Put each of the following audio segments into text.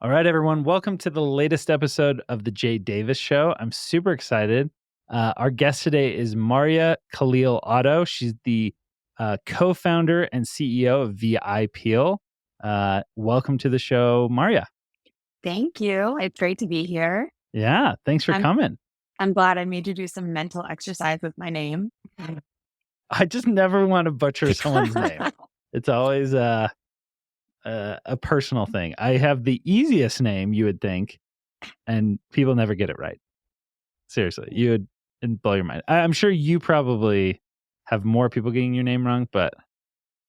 All right, everyone. Welcome to the latest episode of the Jay Davis Show. I'm super excited. Our guest today is Marya Khalil-Otto. She's the co-founder and CEO of VI Peel. Welcome to the show, Marya. Thank you. It's great to be here. Yeah, thanks for I'm coming. I'm glad I made you do some mental exercise with my name. I just never want to butcher someone's name. It's always a personal thing. I have the easiest name, you would think, and people never get it right. Seriously, you would blow your mind. I'm sure you probably have more people getting your name wrong, but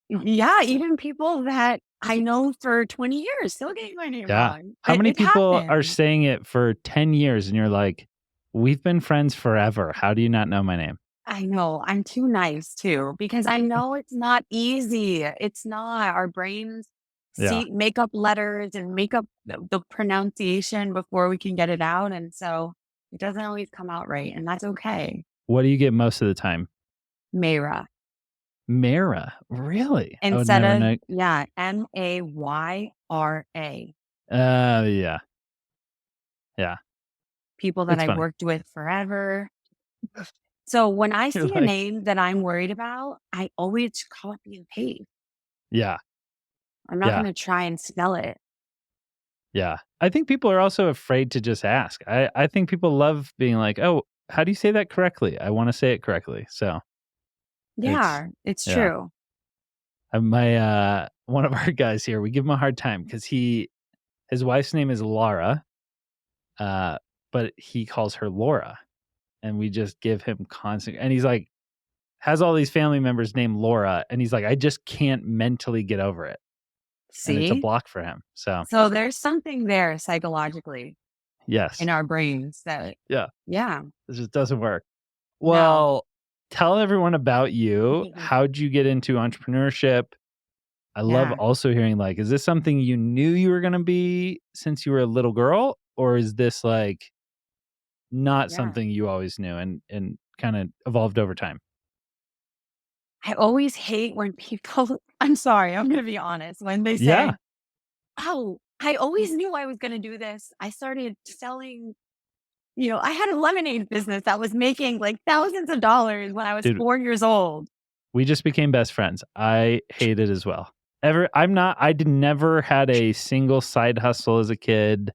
Yeah, even people that I know for 20 years still getting my name yeah. wrong. How many It people are happens. saying it for 10 years and you're like, we've been friends forever. How do you not know my name? I know. I'm too nice too because I know it's not easy. It's not. Our brains Yeah. make up letters and make up the pronunciation before we can get it out. And so it doesn't always come out right. And that's okay. What do you get most of the time? Mayra. Mara. Really? I would Instead never of know. Mayra. Yeah. Yeah. People that It's I've funny. worked with forever. So when I You're see a like, name that I'm worried about, I always copy and paste. yeah. I'm not Yeah. gonna try and spell it. Yeah. I think people are also afraid to just ask. I think people love being like, oh, how do you say that correctly? I want to say it correctly. So it's, Yeah, it's yeah. true. My one of our guys here, we give him a hard time because his wife's name is Laura, but he calls her Laura, and we just give him constant. And he's like, has all these family members named Laura, and he's like, I just can't mentally get over it, and it's a See? block for him. So So there's something there psychologically yes, in our brains that, yeah, yeah, it just doesn't work. no. Well, tell everyone about you. How'd you get into entrepreneurship? I love Yeah, also hearing, like, is this something you knew you were gonna be since you were a little girl? Or is this, like, not yeah. something you always knew and kinda evolved over time? I always hate when people I'm sorry, I'm gonna be honest, when they Yeah. say, "Oh, I always knew I was gonna do this. I started selling." I had a lemonade business that was making, like, thousands of dollars when I was Dude, 4 years old. we just became best friends. I hate it as well. I did never had a single side hustle as a kid.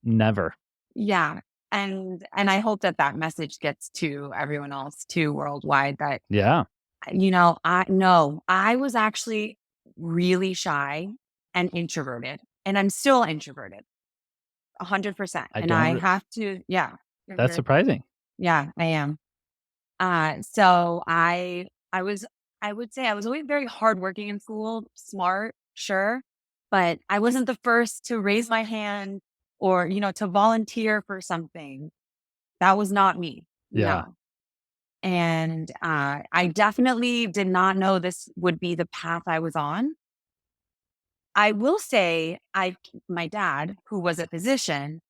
Never. Yeah, and I hope that that message gets to everyone else too worldwide that, Yeah. I was actually really shy and introverted, and I'm still introverted, 100%, I and don't I re have to yeah. That's Mhm. surprising. Yeah, I am. So I was I would say I was always very hardworking in school, smart, sure, but I wasn't the first to raise my hand or, to volunteer for something. That was not me. Yeah. No. And I definitely did not know this would be the path I was on. I will say my dad, who was a physician,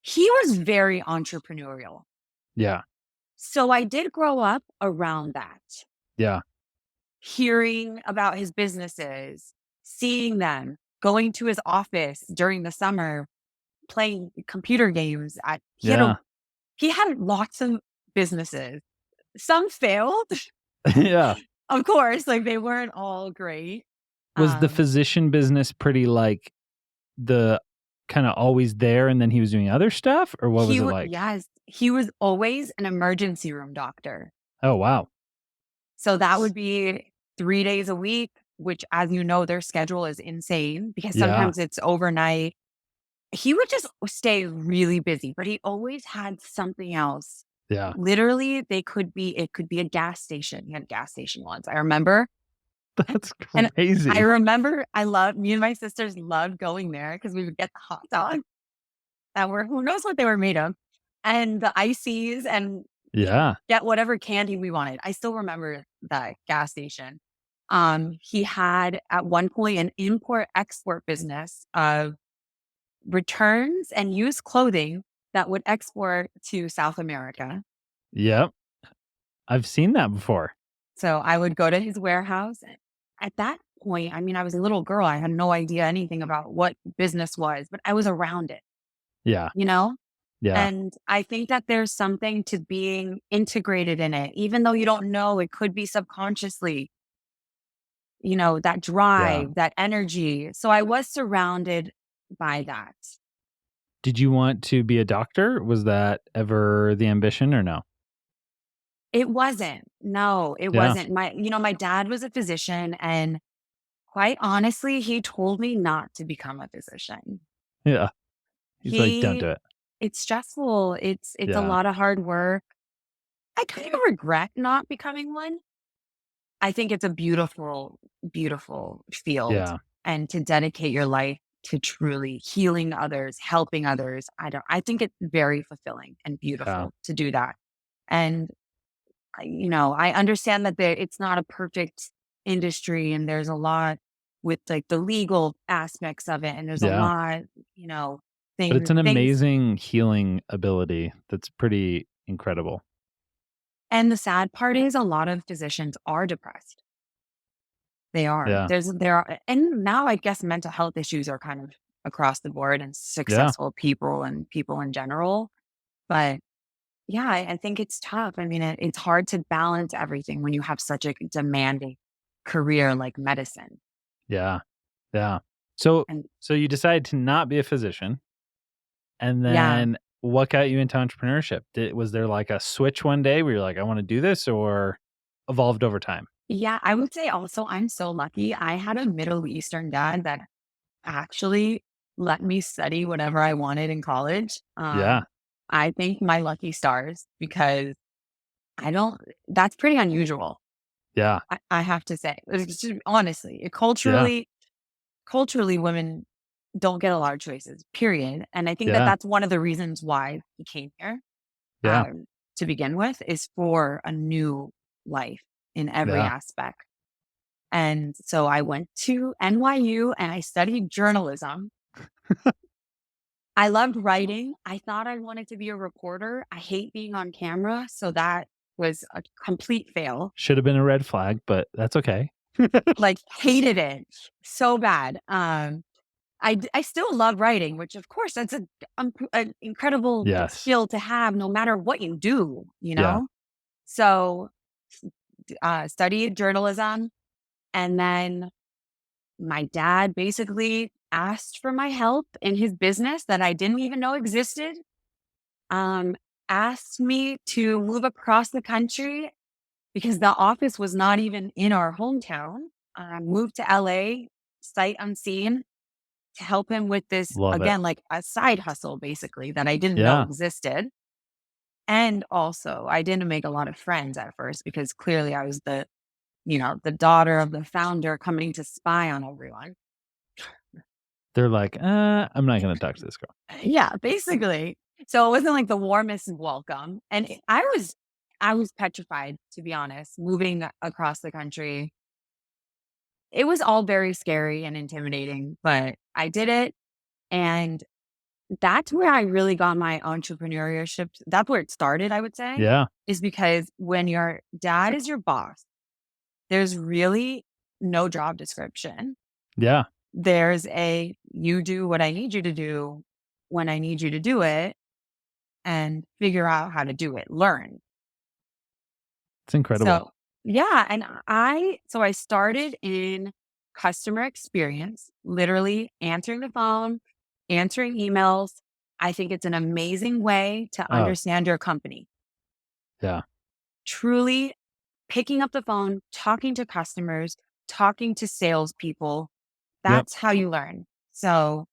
he was very entrepreneurial. Yeah. So I did grow up around that. Yeah. Hearing about his businesses, seeing them, going to his office during the summer, playing computer games. Yeah. He had lots of businesses. Some failed, Yeah. of course, like they weren't all great. Was the Um, physician business pretty, like, the kinda always there and then he was doing other stuff, or what was it like? yes, he was always an emergency room doctor. Oh, wow. So that S would be 3 days a week, which, as you know, their schedule is insane because Yeah. sometimes it's overnight. He would just stay really busy, but he always had something else. Yeah. Literally, it could be a gas station. He had a gas station once, I remember. That's And I crazy. remember me and my sisters loved going there because we would get the hot dogs that were who knows what they were made of, and the ices, and we Yeah. get whatever candy we wanted. I still remember that gas station. He had at one point an import-export business of returns and used clothing that would export to South America. Yep. I've seen that before. So I would go to his warehouse. At that point, I mean, I was a little girl. I had no idea anything about what business was, but I was around it, Yeah. you know? Yeah. And I think that there's something to being integrated in it, even though you don't know, it could be subconsciously, that Yeah. drive, that energy. So I was surrounded by that. Did you want to be a doctor? Was that ever the ambition or no? It wasn't. No, it Yeah. wasn't. My dad was a physician, and quite honestly, he told me not to become a physician. Yeah. He's like, "Don't He do it." It's stressful. It's a Yeah. lot of hard work. I kind of regret not becoming one. I think it's a beautiful, beautiful field, Yeah. and to dedicate your life to truly healing others, helping others. I think it's very fulfilling and Yeah. beautiful to do that. And I understand that it's not a perfect industry, and there's a lot with like the legal aspects of it, and there's a Yeah. lot, you know, But it's things an things amazing healing ability that's pretty incredible. and the sad part is a lot of physicians are depressed. They are. Yeah. There are, and now I guess mental health issues are kind of across the board and Yeah. successful people and people in general. But yeah, I think it's tough. I mean, it's hard to balance everything when you have such a demanding career like medicine. Yeah. Yeah. So And so you decided to not be a physician, and yeah, then what got you into entrepreneurship? Was there like a switch one day where you're like, "I wanna do this," or evolved over time? yeah, I would say also I'm so lucky. I had a Middle Eastern dad that actually let me study whatever I wanted in college. Yeah. I think my lucky stars because I don't, that's pretty unusual. Yeah. I have to say, honestly, Yeah. culturally, women don't get a lot of choices, period. And I think that Yeah. that's one of the reasons why he came here Yeah. to begin with, is for a new life in every Yeah. aspect. And so I went to NYU and I studied journalism. I loved writing. I thought I wanted to be a reporter. I hate being on camera. So that was a complete fail. Should have been a red flag, but that's okay. Like, hated it so bad. I still love writing, which of course that's an incredible Yes. skill to have no matter what you do, you Yeah. know? So, studied journalism, and then my dad basically asked for my help in his business that I didn't even know existed. Um, Asked me to move across the country because the office was not even in our hometown. Moved to LA, sight unseen, to help him with this, Love it. again, like a side hustle basically that I didn't know Yeah. existed. And also, I didn't make a lot of friends at first because clearly I was the daughter of the founder coming to spy on everyone. They're like, I'm not gonna talk to this girl." Yeah, basically. So it wasn't like the warmest welcome. And I was petrified, to be honest, moving across the country. It was all very scary and intimidating, but I did it. And that's where I really got my entrepreneurship. That's where it started, I would say, Yeah. is because when your dad is your boss, there's really no job description. Yeah. There's you do what I need you to do when I need you to do it, and figure out how to do it, learn. It's incredible. So, yeah, and I started in customer experience, literally answering the phone, answering emails. I think it's an amazing way to Oh, understand your company. yeah. Truly picking up the phone, talking to customers, talking to salespeople. Yep. That's how you learn. So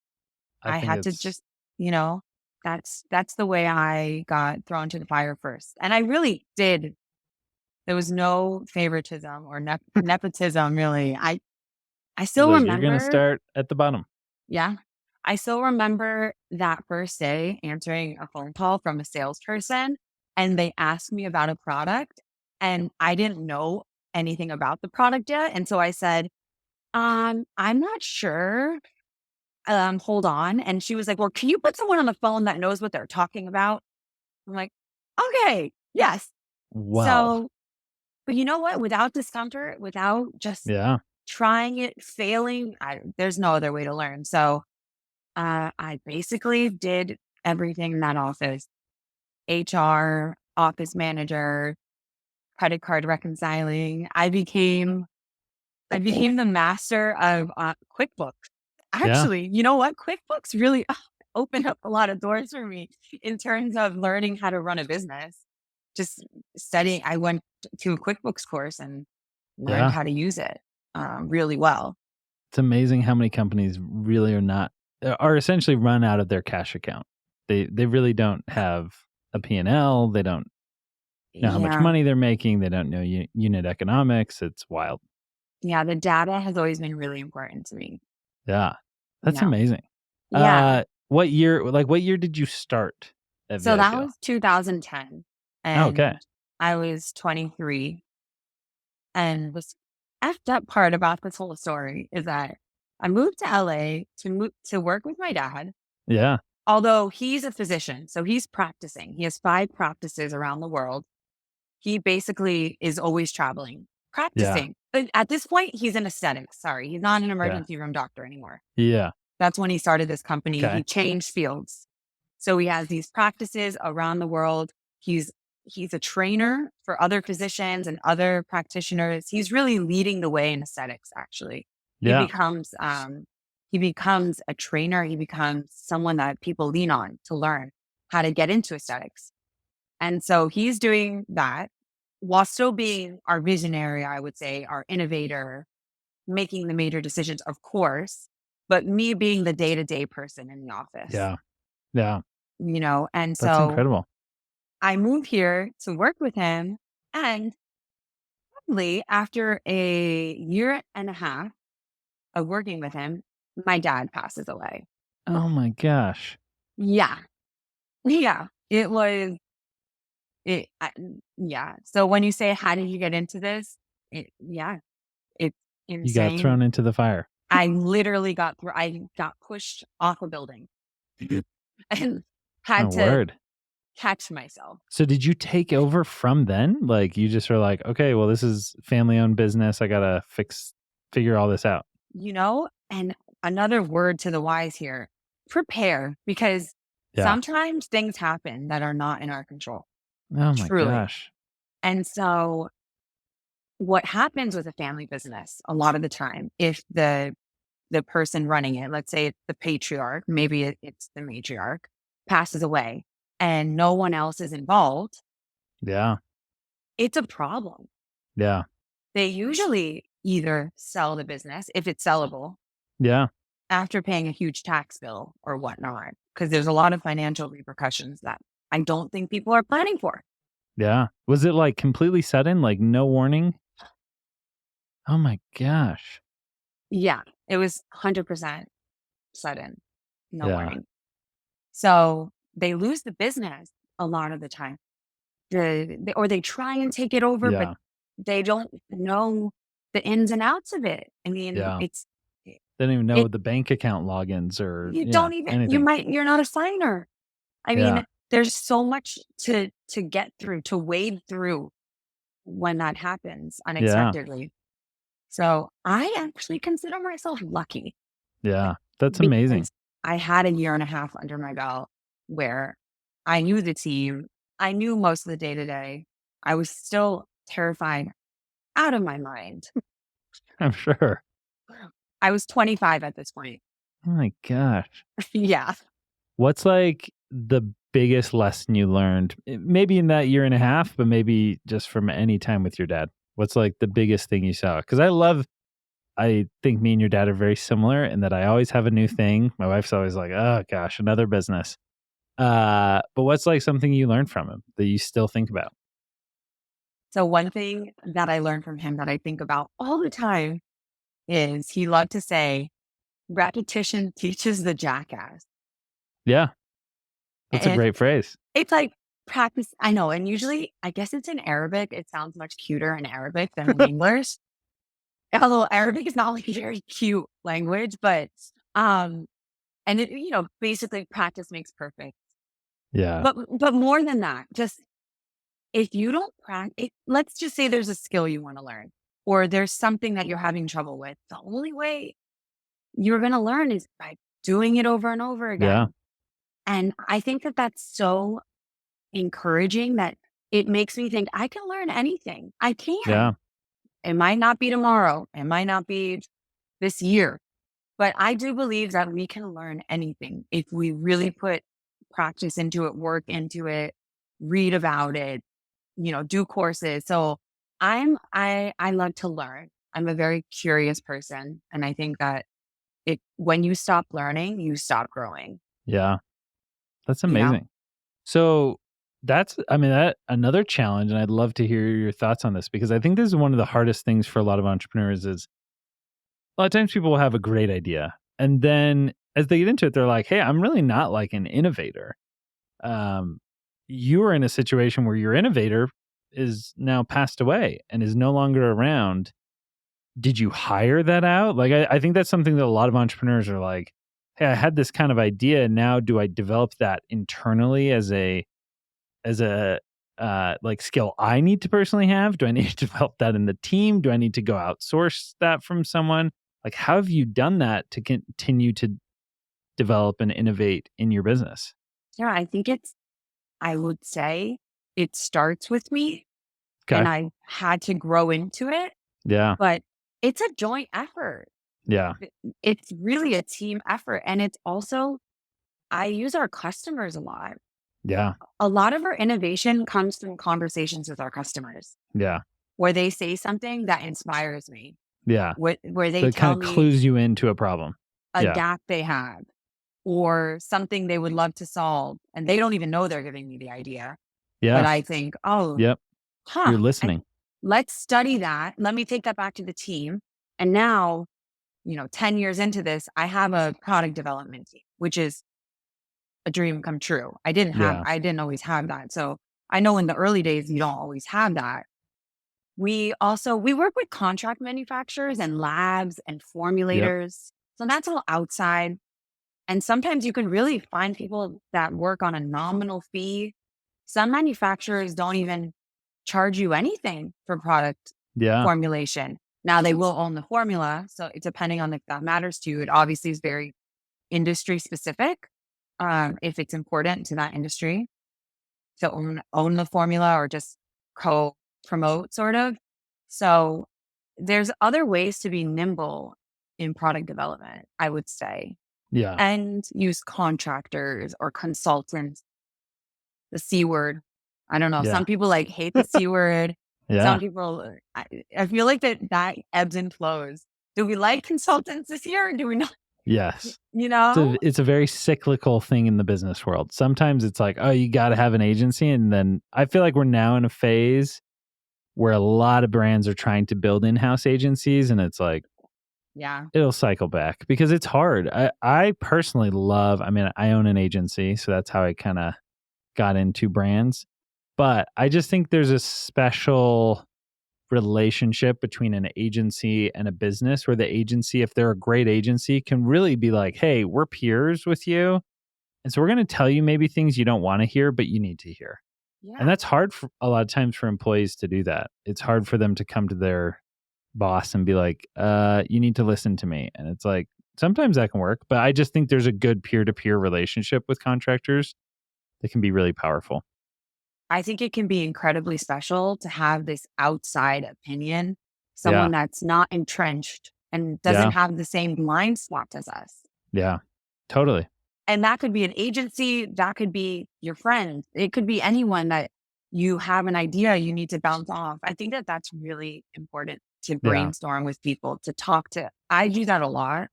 I I think had to it's just, you know, that's the way I got thrown to the fire first. And I really did. There was no favoritism or nepotism, really. I it's still like, "You're gonna remember, start at the bottom." yeah, I still remember that first day answering a phone call from a salesperson, and they asked me about a product, and I didn't know anything about the product yet, and so I said, I'm not sure. Hold on." And she was like, "Well, can you put someone on the phone that knows what they're talking about?" I'm like, "Okay, yes." Wow. So, but you know what? Without discomfort, without just Yeah. trying it, failing. There's no other way to learn. So I basically did everything in that office: HR, office manager, credit card reconciling. I became the master of QuickBooks. Yeah. Actually, you know what? QuickBooks really opened up a lot of doors for me in terms of learning how to run a business. Just studying, I went to a QuickBooks course and learned Yeah. how to use it really well. It's amazing how many companies really are not are essentially run out of their cash account. They really don't have a P&L. They don't know how much Yeah. money they're making. They don't know unit economics. It's wild. Yeah. The data has always been really important to me. Yeah. You That's know, amazing. yeah. What year did you start at So that VIPO? was 2010 Oh, okay. and I was 23. And what's effed up part about this whole story is that I moved to LA to work with my dad, Yeah. although he's a physician. So he's practicing. He has 5 practices around the world. He basically is always traveling, Yeah. practicing. But at this point, he's in aesthetics. Sorry, he's not an Yeah. emergency room doctor anymore. Yeah. That's when he started this company. He Okay. changed fields. So he has these practices around the world. He's he's a trainer for other physicians and other practitioners. He's really leading the way in aesthetics, actually. He Yeah. becomes he becomes a trainer. He becomes someone that people lean on to learn how to get into aesthetics. And so he's doing that while still being our visionary, I would say, our innovator, making the major decisions, of course, but me being the day-to-day person in the office, Yeah. Yeah. and That's so incredible. I moved here to work with him. And suddenly, after a year and a half of working with him, my dad passes away. Oh my gosh. Yeah. Yeah. Yeah. So when you say, how did you get into this? Yeah, it's You got insane. thrown into the fire. I got pushed off a building and Oh, had to word. catch myself. So did you take over from then? Like, you just were like, "Okay, well, this is family-owned business. I gotta figure all this out." And another word to the wise here: prepare, because Yeah. sometimes things happen that are not in our control, Oh my truly. gosh. And so, what happens with a family business a lot of the time, if the person running it, let's say it's the patriarch, maybe it's the matriarch, passes away and no one else is involved, Yeah. it's a problem. Yeah. They usually either sell the business if it's sellable Yeah. after paying a huge tax bill or whatnot, because there's a lot of financial repercussions that I don't think people are planning for. Yeah. Was it, like, completely sudden, like, no warning? Oh my gosh. Yeah, it was 100% sudden, no Yeah. warning. So they lose the business a lot of the time. Or they try and take it over, but Yeah. they don't know the ins and outs of it. I mean, Yeah. They don't even know it, the bank account logins or you yeah, don't even, anything. you're not a signer. I Yeah. mean, there's so much to get through, to wade through when that happens Yeah. unexpectedly. So I actually consider myself lucky Yeah. That's amazing. because I had a year and a half under my belt where I knew the team. I knew most of the day to day. I was still terrified out of my mind. I'm sure. I was 25 at this point. Oh my gosh. Yeah. What's, like, the biggest lesson you learned, maybe in that year and a half, but maybe just from any time with your dad? What's, like, the biggest thing you saw? Because I think me and your dad are very similar in that I always have a new thing. My wife's always like, "Oh gosh, another business." But what's, like, something you learned from him that you still think about? So one thing that I learned from him that I think about all the time is he loved to say, repetition teaches the jackass. Yeah, that's a And great phrase. it's like practice. I know. And usually, I guess it's in Arabic. It sounds much cuter in Arabic than in English. Although Arabic is not like a very cute language, but and basically practice makes perfect. Yeah. But more than that, just if you don't practice, let's just say there's a skill you want to learn. or there's something that you're having trouble with, the only way you're going to learn is by doing it over and over Yeah. again. And I think that that's so encouraging that it makes me think I can learn anything. I Yeah. can. It might not be tomorrow. It might not be this year, but I do believe that we can learn anything if we really put practice into it, work into it, read about it, do courses. So I love to learn. I'm a very curious person. And I think that when you stop learning, you stop growing, Yeah. That's you know? amazing. So that's, I mean, that another challenge, and I'd love to hear your thoughts on this because I think this is one of the hardest things for a lot of entrepreneurs is a lot of times people will have a great idea. And then as they get into it, they're like, hey, I'm really not like an innovator. Um, you are in a situation where your innovator is now passed away and is no longer around. Did you hire that out? Like, I think that's something that a lot of entrepreneurs are like, hey, I had this kind of idea. Now, do I develop that internally as a like skill I need to personally have? Do I need to develop that in the team? Do I need to go outsource that from someone? Like, how have you done that to continue to develop and innovate in your business? Yeah, I would say it starts with me and Okay. I had to grow into it, Yeah. but it's a joint effort. Yeah. It- It's really a team effort. And it's also, I use our customers a lot. Yeah. A lot of our innovation comes from conversations with our customers Yeah. where they say something that inspires me, Yeah. where So they it kind tell of me clues you into a problem. a Yeah. gap they have or something they would love to solve. And they don't even know they're giving me the idea. But Yeah. I think, oh, Yep. You're I, listening. let's study that. Let me take that back to the team. And now, 10 years into this, I have a product development team, which is a dream come true. Yeah. I didn't always have that. So I know in the early days, you don't always have that. We work with contract manufacturers and labs and Yep. formulators. So that's all outside. And sometimes you can really find people that work on a nominal fee. Some manufacturers don't even charge you anything for product Yeah. formulation. Now they will own the formula. So it, depending on if that matters to you, it obviously is very industry specific. If it's important to that industry to own the formula or just co promote sort of. So there's other ways to be nimble in product development, I would say, Yeah. and use contractors or consultants. The C word. I don't know. Yeah. Some people like hate the C word. Some Yeah. people, I feel like that ebbs and flows. Do we like consultants this year or do we not? Yes. You know? It's a very cyclical thing in the business world. Sometimes it's like, oh, you got to have an agency. And then I feel like we're now in a phase where a lot of brands are trying to build in-house agencies. And it's like, Yeah. it'll cycle back because it's hard. I personally love, I mean, I own an agency. So that's how I kind of got into brands. But I just think there's a special relationship between an agency and a business where the agency, if they're a great agency, can really be like, hey, we're peers with you. And so we're going to tell you maybe things you don't want to hear, but you need to hear. And Yeah. that's hard for a lot of times for employees to do that. It's hard for them to come to their boss and be like, you need to listen to me. And it's like, sometimes that can work, but I just think there's a good peer to peer relationship with contractors that can be really powerful. I think it can be incredibly special to have this outside opinion, Yeah. someone that's not entrenched and doesn't Yeah. have the same blind spot as us. Yeah. Totally. And that could be an agency, that could be your friend, it could be anyone that you have an idea you need to bounce off. I think that that's really important to Yeah. brainstorm with people, to talk to. I do that a lot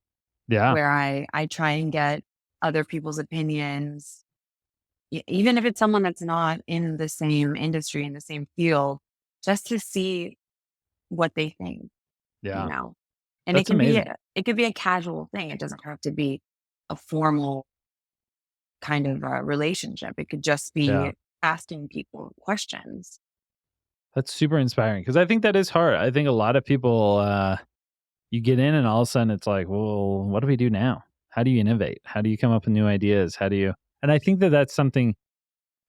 Yeah. where I try and get other people's opinions, even if it's someone that's not in the same industry, in the same field, just to see what they think, you Yeah. know. And That's amazing. it could be a casual thing. It doesn't have to be a formal kind of relationship. It could just Yeah. be asking people questions. That's super inspiring because I think that is hard. I think a lot of people, you get in and all of a sudden it's like, well, what do we do now? How do you innovate? How do you come up with new ideas? How do you, and I think that that's something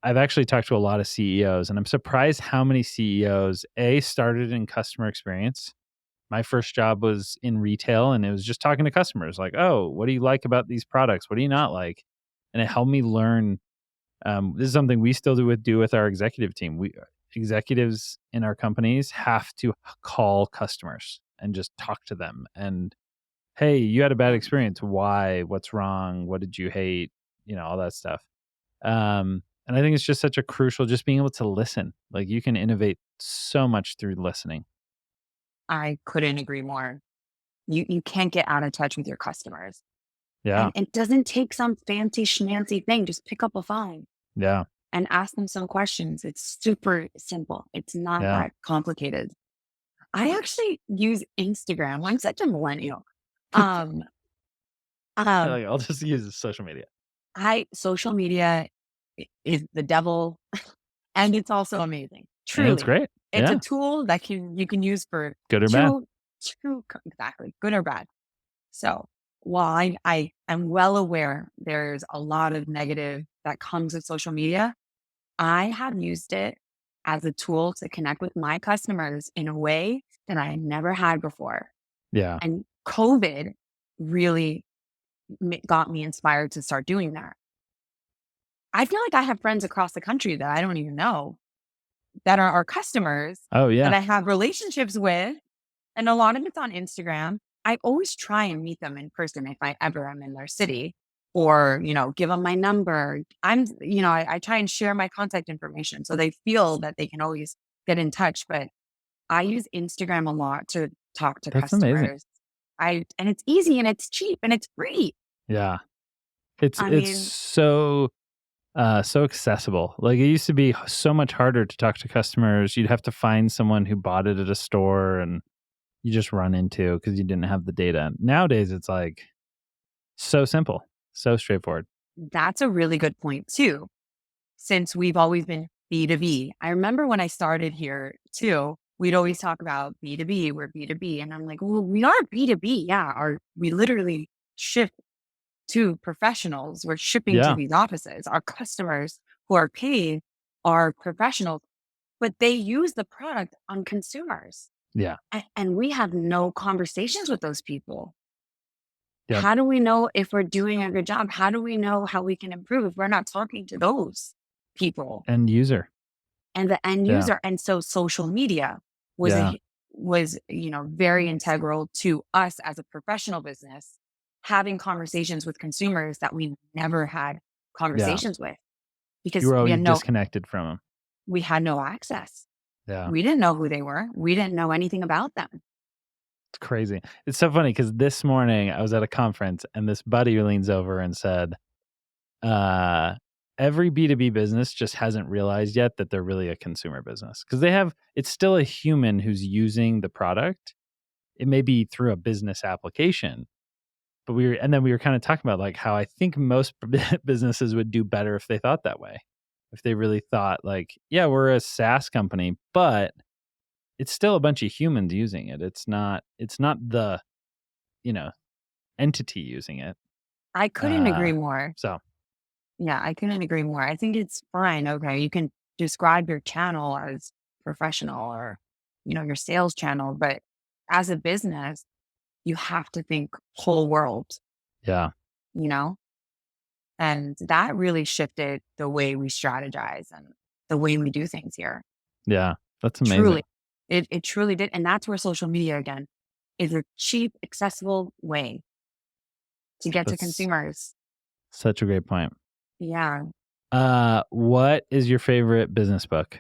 I've actually talked to a lot of CEOs and I'm surprised how many CEOs, A, started in customer experience. my first job was in retail, and it was just talking to customers like, "Oh, what do you like about these products? What do you not like?" And it helped me learn. This is something we still do with our executive team. We executives in our companies have to call customers and just talk to them. And hey, you had a bad Um, experience. Why? What's wrong? What did you hate? All that stuff. And I think it's just such a crucial, just being able to listen. Like you can innovate so much through listening. I couldn't agree more. You can't get out of touch with your customers. Yeah, And it doesn't take some fancy schmancy thing. Just pick up a phone yeah, and ask them some questions. It's super simple. It's not yeah. that complicated. I actually use Instagram. I'm such a millennial. Um, um, Like, I'll just use social media, I social media is the devil, and it's also amazing. and it's Truly, great. it's a Yeah, tool that you can use for good or bad. two exactly good or bad. So while I am well aware there's a lot of negative that comes with social media, I have used it as a tool to connect with my customers in a way that I never had before. Yeah, And COVID really got me inspired to start doing that. I feel like I have friends across the country that I don't even know that are our customers oh that yeah, I have relationships with. And a lot of it's on Instagram. I always try and meet them in person if I ever am in their city or, give them my number. I try and share my contact information so they feel that they can always get in touch. But I use Instagram a lot to talk to that's amazing. customers. And it's easy and it's cheap and it's free. Yeah, it's I it's mean, so accessible. Like it used to be so much harder to talk to customers. You'd have to find someone who bought it at a store, and you just run into because you didn't have the data. Nowadays, it's like so simple, so straightforward. that's a really good point too, since we've always been B2B. I remember when I started here too, we'd always talk about B2B, we're B2B. And I'm like, well, we are B2B. Yeah. We literally ship to professionals. We're shipping to Yeah, these offices. Our customers who are paid are professionals, but they use the product on consumers. yeah, And we have no conversations with those people. yep. How do we know if we're doing a good job? How do we know how we can improve if we're not talking to those people End user. and the end Yeah, user? And so social media was yeah, very integral to us as a professional business, having conversations with consumers that we never had yeah. conversations with You because were always disconnected from them. we had no access. Yeah. We didn't know who they were. We didn't know anything about them. It's crazy. It's so funny because this morning I was at a conference and this buddy leans over and said, uh, every B2B business just hasn't realized yet that they're really a consumer business because it's still a human who's using the product. It may be through a business application, but and then we were kind of talking about like how I think most businesses would do better if they thought that way. If they really thought like, yeah, we're a SaaS company, but it's still a bunch of humans using it. It's not the, you know, entity using it. I couldn't Uh, agree more. so Yeah, I couldn't agree more. I think it's fine. Okay. You can describe your channel as professional or, your sales channel, but as a business, you have to think whole world, yeah, you know? And that really shifted the way we strategize and the way we do things here. yeah, that's Truly. amazing. It truly did. And that's where social media again is a cheap, accessible way to get to That's consumers. such a great point. Yeah. What is your favorite business book?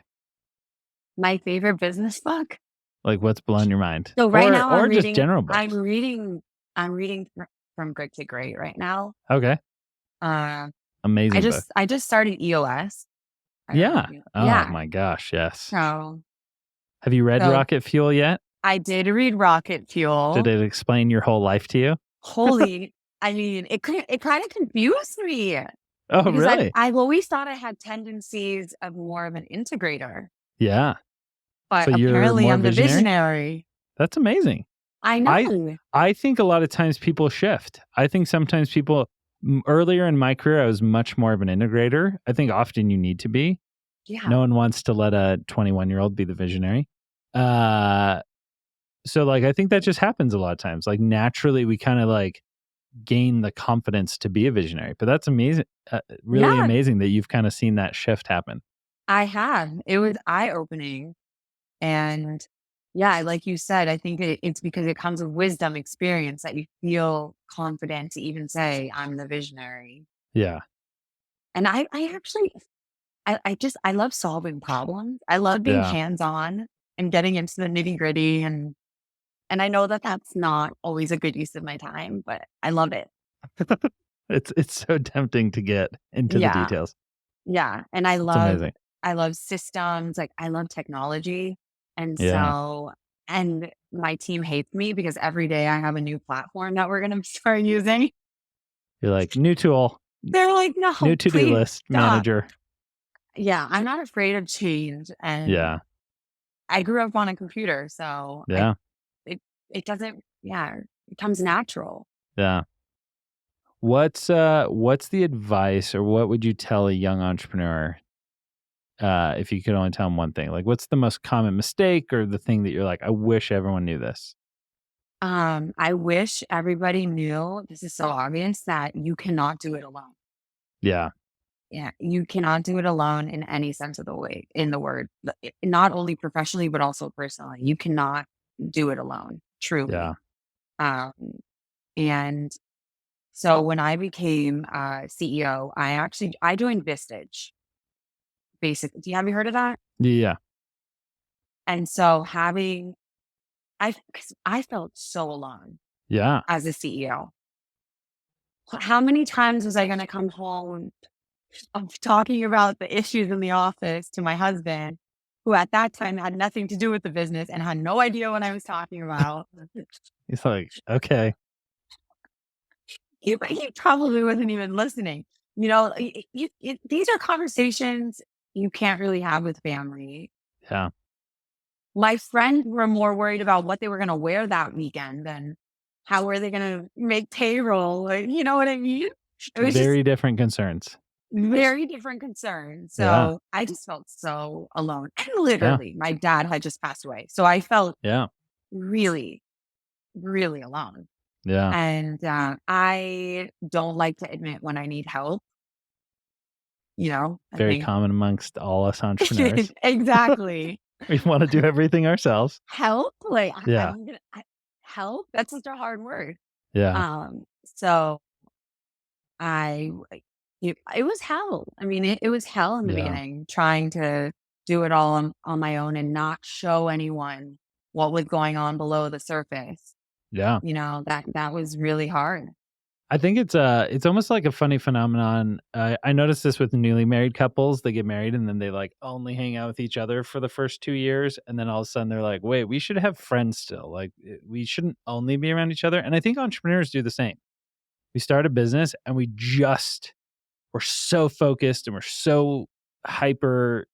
My favorite business book. Like, what's blown your mind, So right or now just general I'm books? reading, I'm reading from Good to Great right now. Okay, Uh, I amazing book. just, I just started EOS. I don't know if Yeah. you, Oh yeah. my gosh, yes. So, Have you read so Rocket Fuel yet? I did read Rocket Did Fuel. it explain your whole life to you? Holy, I mean, it kind of confused me Oh, because really? I've always thought I had tendencies of more of an integrator, Yeah. but So you're apparently more I'm the visionary? visionary. That's amazing. I I know. I think a lot of times people shift. I think sometimes people earlier in my career I was much more of an integrator. I think often you need to be. Yeah. No one wants to let a 21-year-old be the visionary. Uh So, like, I think that just happens a lot of times. Like, naturally, we kinda, like, gain the confidence to be a visionary, but that's amazing really Yeah, amazing that you've kinda seen that shift happen. I have. It was eye-opening, and yeah, like you said, I think it's because it comes with wisdom, experience that you feel confident to even say, "I'm the visionary." Yeah. And I actually I love solving problems. I love being Yeah. hands-on and getting into the nitty-gritty, and I know that that's not always a good use of my time, but I love it. It's so tempting to get into the Yeah. details. Yeah, and It's amazing. I love systems, like, I love technology, and Yeah. so and my team hates me because every day I have a new platform that we're gonna start using. You're like, "New tool, They're like, new "No, to-do please list stop." manager." Yeah, I'm not afraid of change, and Yeah. I grew up on a computer, so I Yeah. it it doesn't yeah, it comes natural. Yeah. What's the advice or what would you tell a young entrepreneur, if you could only tell them one thing? Like, what's the most common mistake or the thing that you're like, "I wish everyone knew this?" I wish everybody knew, this is so obvious, that you cannot do it alone. Yeah. Yeah, you cannot do it alone in any sense of the way in the word. Not only professionally, but also personally. You cannot do it alone, Yeah. truly. Um, and so when I became CEO, I joined Vistage. Basically, have you heard of that? Yeah. And so having because I felt so alone Yeah. as a CEO. How many times was I going to come home of talking about the issues in the office to my husband, who at that time had nothing to do with the business and had no idea what I was talking about. It's like, "Okay." He probably wasn't even listening. You know, these are conversations you can't really have with family. Yeah. My friends were more worried about what they were going to wear that weekend than how were they going to make payroll. Like, you know what I mean? It was just Very different concerns. very different concern. Yeah. So, I just felt so alone, and Yeah. literally, my dad had just passed away. So, I felt Yeah. really, really alone, Yeah. and, I don't like to admit when I need help, I Very think common amongst all us entrepreneurs. exactly. We wanna do everything ourselves. Help? Like, Yeah. I'm gonna help? That's such a hard word. Yeah. So I it was hell. I mean, it was hell in the Yeah. beginning trying to do it all on my own and not show anyone what was going on below the surface. Yeah. That was really hard. I think it's almost like a funny phenomenon. I noticed this with newly married couples. They get married and then they like only hang out with each other for the first 2 years, and then all of a sudden they're like, "Wait, we should have friends still. Like, we shouldn't only be around each other." And I think entrepreneurs do the same. We start a business and we're so focused and we're so hyper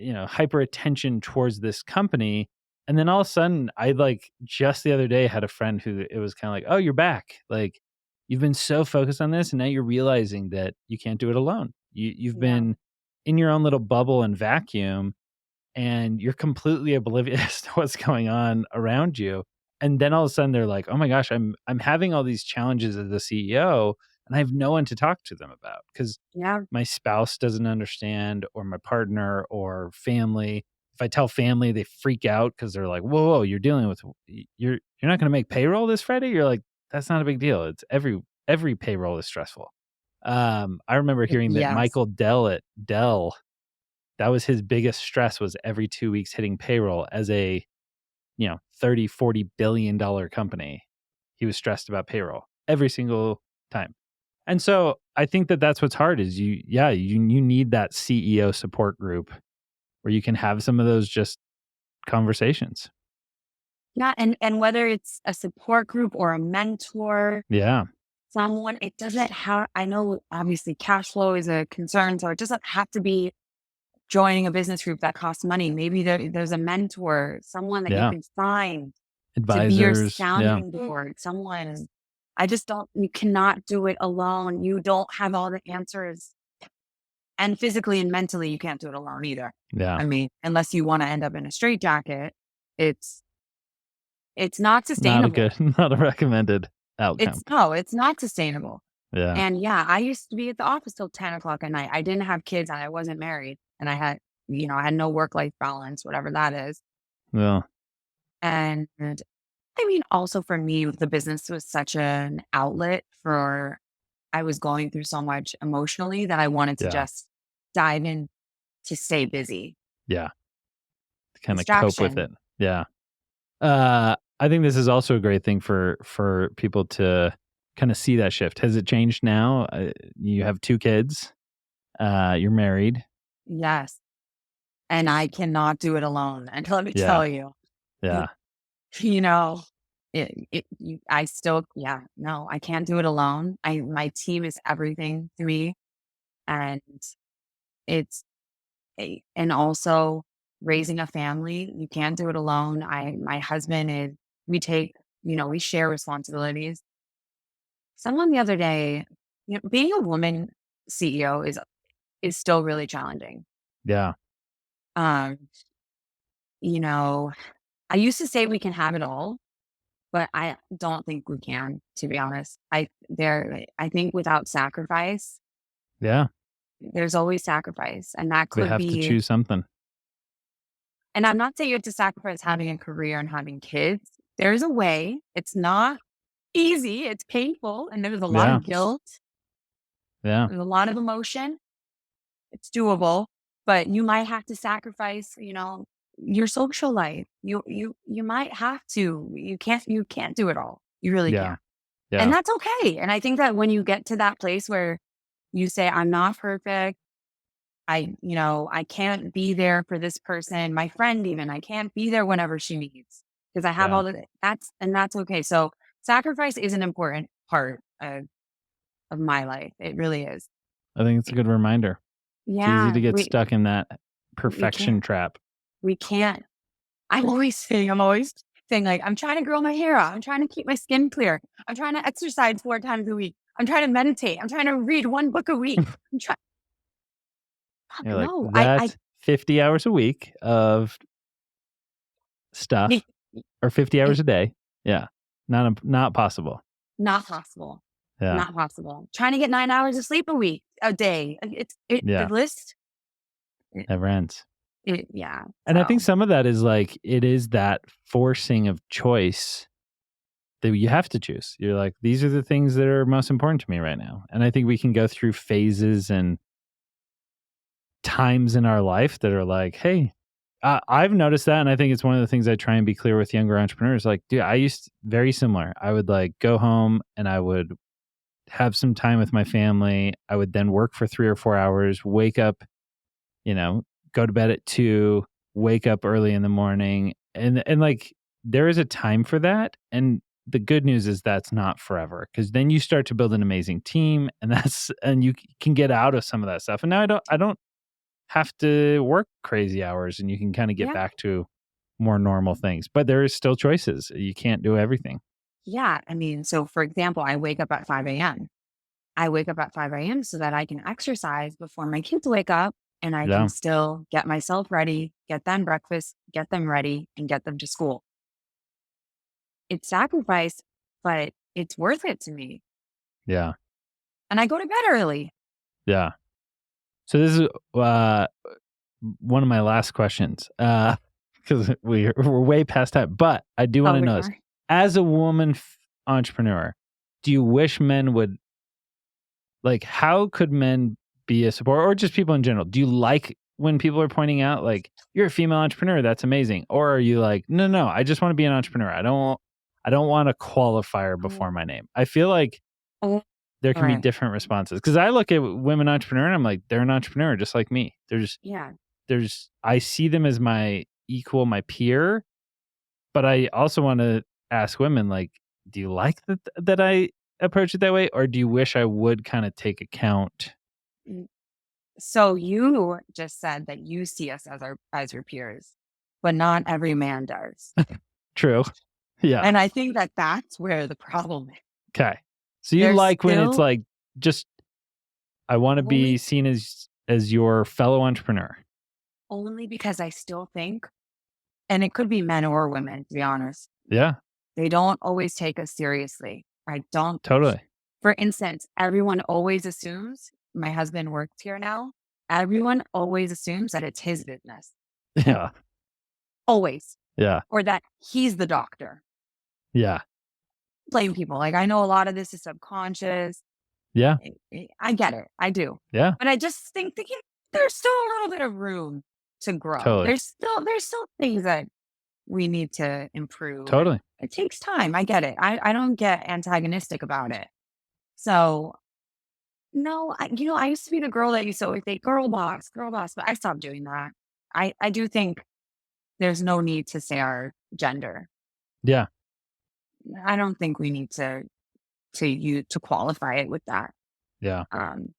hyper attention towards this company. And then all of a sudden, I like just the other day had a friend who it was kind of like, "Oh, you're back. Like, you've been so focused on this, and now you're realizing that you can't do it alone. You've Yeah. been in your own little bubble and vacuum, and you're completely oblivious to what's going on around you." And then all of a sudden they're like, "Oh my gosh, I'm having all these challenges as a CEO and I have no one to talk to them about because Yeah. my spouse doesn't understand or my partner or family." If I tell family, they freak out because they're like, "Whoa, whoa, you're dealing with you're not going to make payroll this Friday?" You're like, "That's not a big deal. It's every payroll is stressful." I remember hearing that Yes. Michael Dell at Dell, that was his biggest stress was every 2 weeks hitting payroll as a, 30, $40 billion company. He was stressed about payroll every single time. And so I think that that's what's hard is you need that CEO support group where you can have some of those just conversations. Yeah, and whether it's a support group or a mentor, Yeah. someone, it doesn't have I know obviously cash flow is a concern, so it doesn't have to be joining a business group that costs money. Maybe there's a mentor, someone that you Yeah. can find to be your Advisors. Yeah. sounding board, someone I just don't you cannot do it alone. You don't have all the answers. And physically and mentally, you can't do it alone either. Yeah. I mean, unless you wanna end up in a straitjacket, it's It's not Not a good sustainable. not a recommended outcome. It's no, it's not sustainable. Yeah. And yeah, I used to be at the office till 10 o'clock at night. I didn't have kids and I wasn't married and I had no work-life balance, whatever that is. Well, And I mean, also for me, the business was such an outlet for I was going through so much emotionally that I wanted to yeah. just dive in to stay busy. Yeah. To kinda cope with Distraction. it. Yeah. I think this is also a great thing for people to kinda see that shift. Has it changed now? You have 2 kids, you're married. Yes. And I cannot do it alone. And let me Yeah. tell you, Yeah. you know, I still, yeah, no, I can't do it alone. My team is everything to me. And it's and also raising a family, you can't do it alone. My husband is, we take, we share responsibilities. Someone the other day, being a woman CEO is still really challenging. Yeah. Um, you know, I used to say we can have it all, but I don't think we can, to be honest. I think without sacrifice, Yeah. there's always sacrifice. And that We could have to be, choose something. and I'm not saying you have to sacrifice having a career and having kids. There's a way. It's not easy. It's painful. And there's a lot Yeah. of guilt. Yeah. There's a lot of emotion. It's doable, but you might have to sacrifice, your social life. You might have to. You can't do it all. You really Yeah. can't. And Yeah. that's okay. And I think that when you get to that place where you say, I'm not perfect. I can't be there for this person, my friend even. I can't be there whenever she needs because I have Yeah. all the that's okay. So sacrifice is an important part of my life. It really is. I think it's a good reminder. It's easy Yeah, to get we stuck in that we perfection can't. trap. We can't. I'm always saying, like, I'm trying to grow my hair out. I'm trying to keep my skin clear. I'm trying to exercise 4 times a week. I'm trying to meditate. I'm trying to read one book a week. I'm trying. You're like, No, I "That's 50 hours a week of be- stuff or 50 it, hours a day." Yeah. Not possible. not possible. Yeah. Not possible. Trying to get 9 hours of sleep a day. The Yeah. list. It, Never ends. yeah. And I think So some of that is like, it is that forcing of choice that you have to choose. You're like, "These are the things that are most important to me right now." And I think we can go through phases and times in our life that are like, "Hey," I've noticed that, and I think it's one of the things I try and be clear with younger entrepreneurs. Like, dude, I used very similar. I would like go home and I would have some time with my family. I would then work for 3 or 4 hours, wake up, you know, go to bed at 2, wake up early in the morning. And like there is a time for that. And the good news is that's not forever because then you start to build an amazing team and and you can get out of some of that stuff. And now I don't have to work crazy hours and you can kind of get yeah, back to more normal things. But there is still choices. You can't do everything. yeah. I mean, so for example, I wake up at 5 a.m. I wake up at 5 a.m. so that I can exercise before my kids wake up and I can Yeah. still get myself ready, get them breakfast, get them ready, and get them to school. It's sacrifice, but it's worth it to me. Yeah. And I go to bed early. Yeah. So this is uh one of my last questions, because we're way past time. But I do want Oh, to we know this: are. as a woman entrepreneur, do you wish men would like? How could men be a support, or just people in general? Do you like when people are pointing out like you're a female entrepreneur? That's amazing. Or are you like, no, no, I just want to be an entrepreneur. I don't want a qualifier before Oh, my name. I feel like oh, there all can be right. different responses because I look at women entrepreneur and I'm like, they're an entrepreneur just like me. Yeah. I see them as my equal, my peer, but I also want to ask women like, do you like that I approach it that way, or do you wish I would kind of take account? Mm. So you just said that you see us as your peers, but not every man does. True. Yeah. And I think that that's where the problem is. Okay. So you There's like when it's still like just I want to be only seen as your fellow entrepreneur. only because I still think, and it could be men or women, to be honest. Yeah. They don't always take us seriously. I don't Totally. For instance, everyone always assumes my husband works here now. Everyone always assumes that it's his business. Yeah. Always. Yeah. Or that he's the doctor. Yeah. Blame people. Like, I know a lot of this is subconscious. Yeah. I get it. I do. Yeah. But I just think that, there's still a little bit of room to grow. Totally. There's still things that we need to improve, and Totally. it takes time. I get it. I don't get antagonistic about it. So, no, I used to be the girl that used to always say, girl boss," but I stopped doing that. I do think there's no need to say our gender. Yeah. I don't think we need to qualify it with that. Yeah. Um,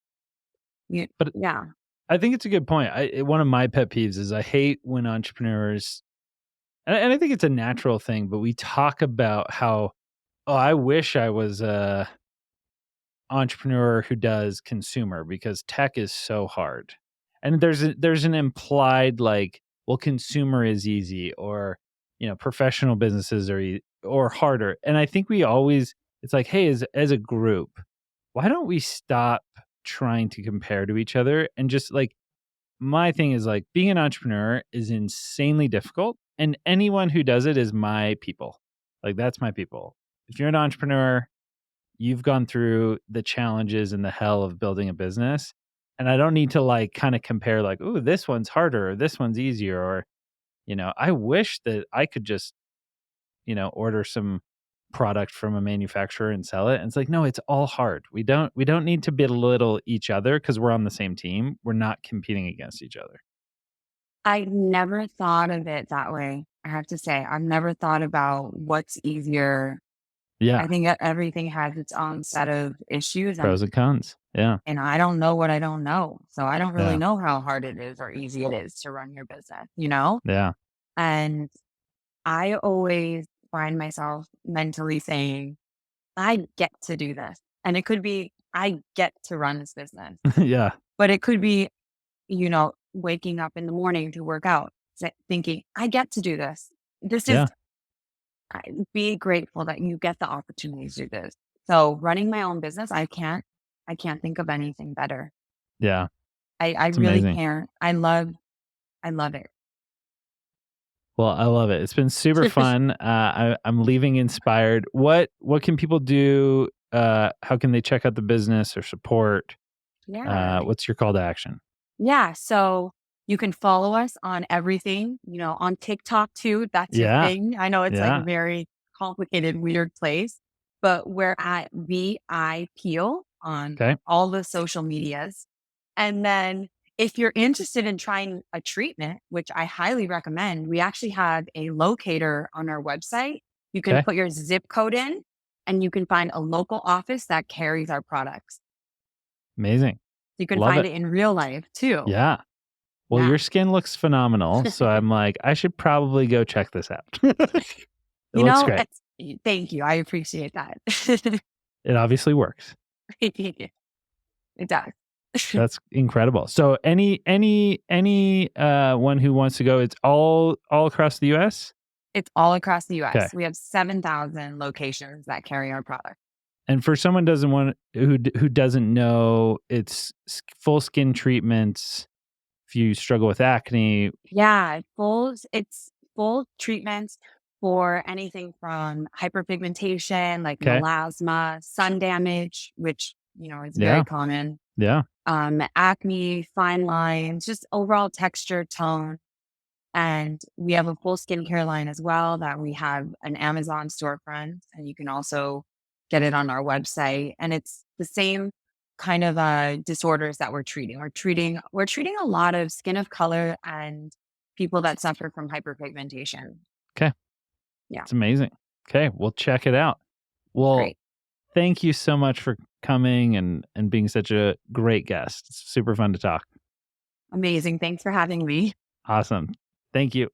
you But yeah. I think it's a good point. One of my pet peeves is I hate when entrepreneurs, and I think it's a natural thing, but we talk about how, oh, I wish I was a entrepreneur who does consumer because tech is so hard. And there's an implied like, well, consumer is easy, or professional businesses are or harder. And I think we always, it's like, hey, as a group, why don't we stop trying to compare to each other and just like, my thing is like, being an entrepreneur is insanely difficult, and anyone who does it is my people. Like, that's my people. If you're an entrepreneur, you've gone through the challenges and the hell of building a business. And I don't need to like kind of compare like, "Ooh, this one's harder or this one's easier," or, I wish that I could just, order some product from a manufacturer and sell it. And it's like, no, it's all hard. We don't need to belittle each other because we're on the same team. We're not competing against each other. I never thought of it that way. I have to say, I've never thought about what's easier. I Yeah. think that everything has its own set of issues, and Pros and cons. Yeah. I don't know what I don't know. So I don't really Yeah. know how hard it is or easy it is to run your business? Yeah. And I always find myself mentally saying, I get to do this. And it could be, I get to run this business, Yeah. but it could be, waking up in the morning to work out, thinking, I get to do this. This is, Yeah. be grateful that you get the opportunity to do this. So running my own business, I can't think of anything better. Yeah. I It's really amazing. can't. I love it. Well, I love it. It's been super fun. I'm leaving inspired. What can people do? How can they check out the business or support? Yeah. What's your call to action? Yeah, so you can follow us on everything, on TikTok too. That's your Yeah. thing. I know it's like a Yeah. very complicated, weird place, but we're at VI Peel on Okay. all the social medias. And then if you're interested in trying a treatment, which I highly recommend, we actually have a locator on our website. You can Okay. put your zip code in and you can find a local office that carries our products. Amazing. You can Love find it. it in real life too. Yeah. Well, Yeah. your skin looks phenomenal. So I'm like, I should probably go check this out. It looks great. Thank you. I appreciate that. It obviously works. It does. That's incredible. So any one who wants to go, it's all across the US? It's all across the Okay. US. We have 7,000 locations that carry our product. And for someone doesn't want who doesn't know, it's full skin treatments. If you struggle with acne, Yeah, it's full treatments for anything from hyperpigmentation, like okay, melasma, sun damage, which, is very yeah, common, yeah, acne, fine lines, just overall texture, tone. And we have a full skincare line as well that we have an Amazon storefront, and you can also get it on our website. And it's the same kind of disorders that we're treating. We're treating a lot of skin of color and people that suffer from hyperpigmentation. okay, Yeah, it's amazing. Okay, we'll check it out. Well, great. thank you so much for coming and being such a great guest. It's super fun to talk. Amazing. Thanks for having me. Awesome. Thank you.